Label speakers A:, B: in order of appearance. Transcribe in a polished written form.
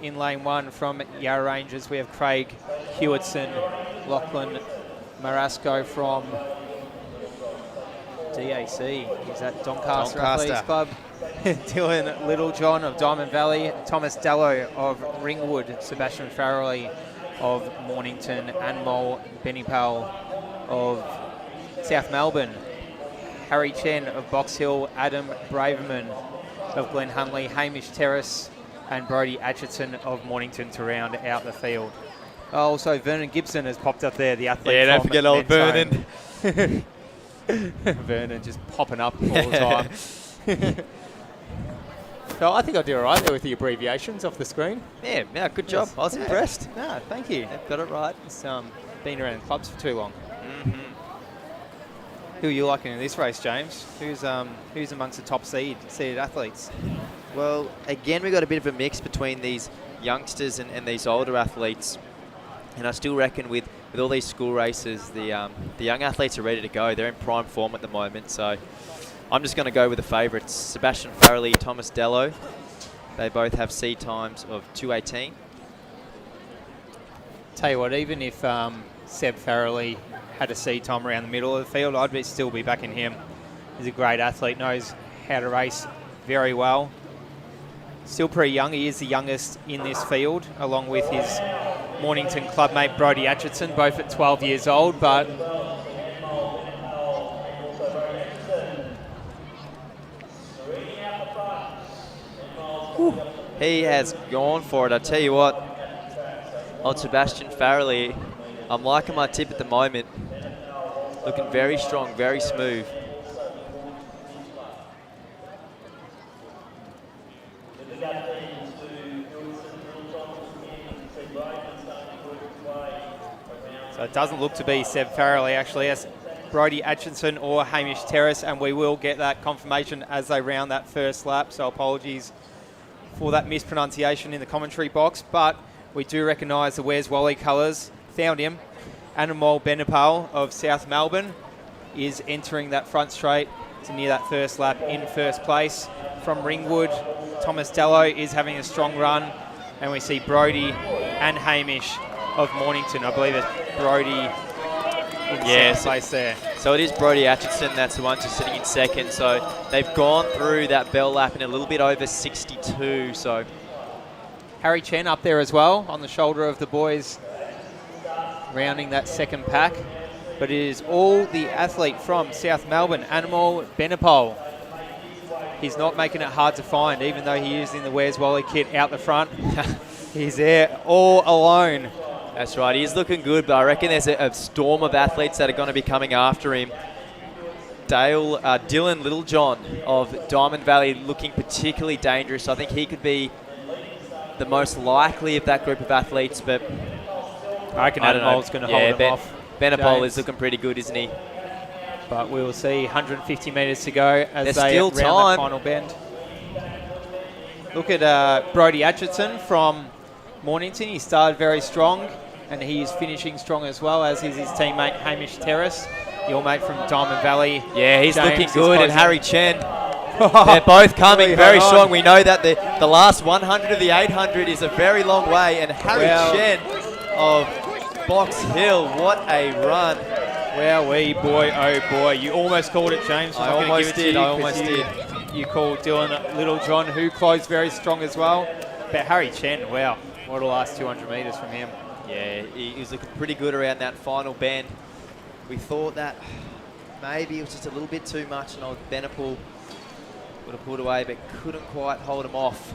A: In lane 1 from Yarra Rangers, we have Craig Hewitson, Lachlan Marasco from DAC. Is that Doncaster Athletics Club? Dylan Littlejohn of Diamond Valley, Thomas Dallow of Ringwood, Sebastian Farrelly of Mornington, Anmol Benipal of South Melbourne, Harry Chen of Box Hill, Adam Braverman of Glen Huntley, Hamish Terrace and Brodie Atchison of Mornington to round out the field. Also, Vernon Gibson has popped up there, the athlete.
B: Yeah, don't forget old Vernon.
A: Vernon just popping up all the time. So I think I do all right there with the abbreviations off the screen.
B: Yeah, good job.
A: Yes.
B: I was impressed.
A: No, thank you.
B: Got it right.
A: It's been around clubs for too long. Who are you liking in this race, James? Who's amongst the top seeded athletes?
B: Well, again, we got a bit of a mix between these youngsters and these older athletes. And I still reckon with all these school races, the young athletes are ready to go. They're in prime form at the moment. So I'm just going to go with the favourites, Sebastian Farrelly, Thomas Dello. They both have seed times of 2:18.
A: Tell you what, even if Seb Farrelly had a seed time around the middle of the field, I'd still be backing him. He's a great athlete, knows how to race very well. Still pretty young. He is the youngest in this field, along with his Mornington clubmate Brodie Atchison, both at 12 years old. But
B: he has gone for it. I tell you what, on Sebastian Farrelly, I'm liking my tip at the moment. Looking very strong, very smooth.
A: So it doesn't look to be Seb Farrelly, actually. It's Brodie Atchison or Hamish Terrace, and we will get that confirmation as they round that first lap. So apologies for that mispronunciation in the commentary box, but we do recognise the Where's Wally colours. Found him. Anamol Benipal of South Melbourne is entering that front straight to near that first lap in first place. From Ringwood, Thomas Dallow is having a strong run, and we see Brodie and Hamish of Mornington. I believe it's Brodie in second place there.
B: So it is Brodie Atchison, that's the one who's sitting in second. So they've gone through that bell lap in a little bit over 62. So
A: Harry Chen up there as well on the shoulder of the boys, rounding that second pack. But it is all the athlete from South Melbourne, Anamol Benipal. He's not making it hard to find, even though he is in the Where's Wally kit out the front. He's there all alone.
B: That's right, he's looking good, but I reckon there's a storm of athletes that are going to be coming after him. Dylan Littlejohn of Diamond Valley looking particularly dangerous. I think he could be the most likely of that group of athletes, but
A: I reckon Anamol's going to hold him off.
B: Benipal is looking pretty good, isn't he?
A: But we'll see 150 metres to go as they
B: still
A: round that final bend. Look at Brodie Atchison from Mornington. He started very strong, and he is finishing strong as well, as is his teammate Hamish Terrace, your mate from Diamond Valley.
B: Yeah, he's
A: James
B: looking good, and Harry Chen. They're both coming
A: Really
B: very strong. We know that the last 100 of the 800 is a very long way, and Harry Chen of Box Hill, what a run.
A: Wowee, boy, oh boy. You almost called it, James.
B: I almost did.
A: You called Dylan Littlejohn, who closed very strong as well. But Harry Chen, wow, what a last 200 metres from him.
B: Yeah, he was looking pretty good around that final bend. We thought that maybe it was just a little bit too much, and old Benipal would have pulled away, but couldn't quite hold him off.